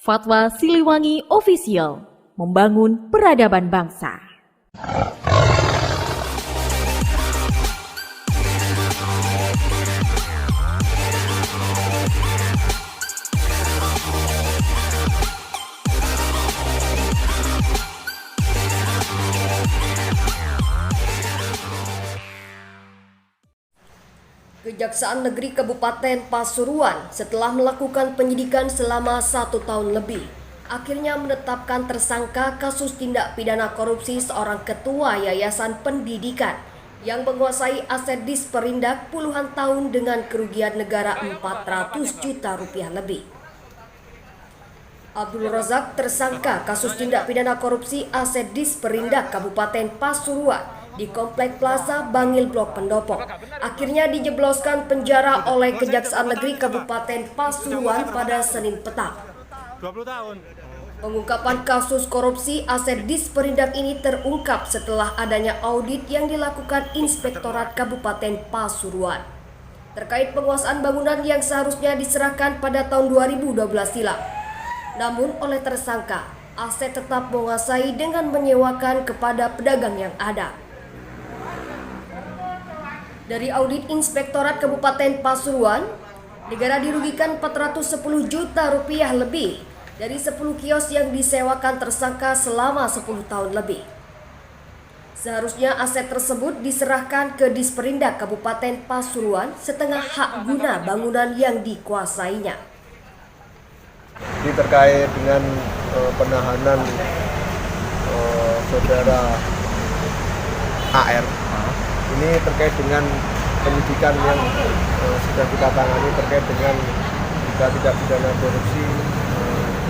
Fatwa Siliwangi Official, membangun peradaban bangsa. Kejaksaan Negeri Kabupaten Pasuruan setelah melakukan penyidikan selama 1 tahun lebih, akhirnya menetapkan tersangka kasus tindak pidana korupsi seorang ketua Yayasan Pendidikan yang menguasai aset Disperindak puluhan tahun dengan kerugian negara 400 juta rupiah lebih. Abdul Razak tersangka kasus tindak pidana korupsi aset Disperindak Kabupaten Pasuruan di Komplek Plaza Bangil Blok Pendopo akhirnya dijebloskan penjara oleh Kejaksaan Negeri Kabupaten Pasuruan pada Senin petang. 20 tahun. Pengungkapan kasus korupsi aset Disperindak ini terungkap setelah adanya audit yang dilakukan Inspektorat Kabupaten Pasuruan terkait penguasaan bangunan yang seharusnya diserahkan pada tahun 2012 silam. Namun oleh tersangka, aset tetap menguasai dengan menyewakan kepada pedagang yang ada. Dari audit Inspektorat Kabupaten Pasuruan, negara dirugikan 410 juta rupiah lebih dari 10 kios yang disewakan tersangka selama 10 tahun lebih. Seharusnya aset tersebut diserahkan ke Disperindak Kabupaten Pasuruan setengah hak guna bangunan yang dikuasainya. Ini terkait dengan penahanan saudara AR. Ini terkait dengan penyidikan yang sudah kita tangani terkait dengan tindak pidana korupsi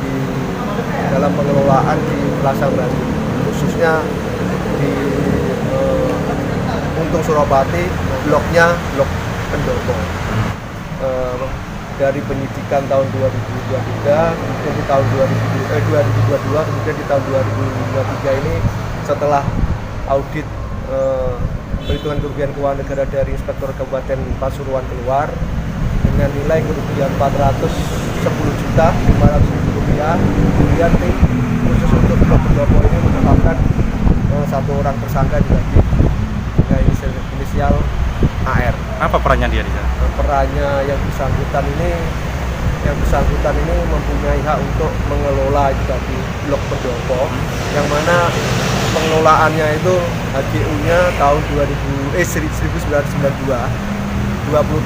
di dalam pengelolaan di Plaza Bangil, khususnya di Untung Suropati, blok Pendopo. Dari penyidikan tahun 2023, kemudian di tahun 2022, kemudian di tahun 2023 ini setelah audit perhitungan kerugian keuangan negara dari Inspektor Kabupaten Pasuruan keluar dengan nilai kerugian 410 juta 500 rupiah. Kemudian tim khusus untuk Blok Pendopo ini menetapkan satu orang tersangka juga dengan inisial AR. Apa perannya dia di sana? Perannya yang bersangkutan ini mempunyai hak untuk mengelola juga di Blok Pendopo, yang mana pengelolaannya itu HGU-nya tahun 1992, 20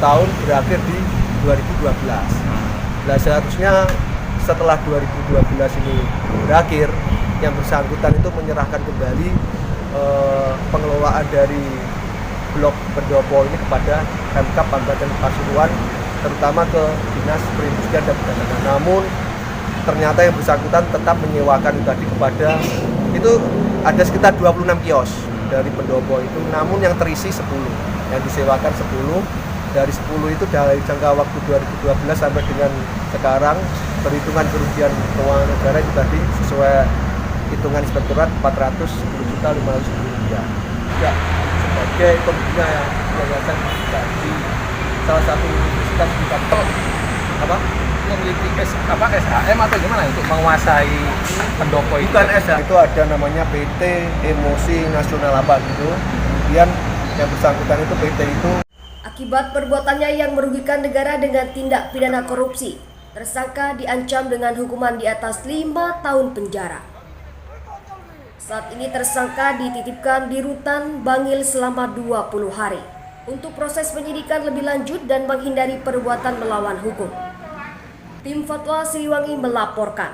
tahun berakhir di 2012. Nah, seharusnya setelah 2012 ini berakhir, yang bersangkutan itu menyerahkan kembali pengelolaan dari Blok Pendopo ini kepada Pemkab Kabupaten Pasuruan, terutama ke Dinas Perindustrian dan Perdagangan. Namun ternyata yang bersangkutan tetap menyewakan tadi kepada, itu ada sekitar 26 kios dari Pendopo itu, namun yang terisi 10, yang disewakan 10. Dari 10 itu dari jangka waktu 2012 sampai dengan sekarang, perhitungan kerugian keuangan negara itu tadi sesuai hitungan Inspektorat 410 juta 500 rupiah. Ya, sebagai pembina yayasan tadi, salah satu universitas di Memiliki SHM atau gimana untuk menguasai pendopo itu? Bukan SHM, itu ada namanya PT Emosi Nasional apa gitu. Kemudian yang bersangkutan itu PT itu. Akibat perbuatannya yang merugikan negara dengan tindak pidana korupsi, tersangka diancam dengan hukuman di atas 5 tahun penjara. Saat ini tersangka dititipkan di Rutan Bangil selama 20 hari untuk proses penyidikan lebih lanjut dan menghindari perbuatan melawan hukum. Tim Fatwa Siliwangi melaporkan.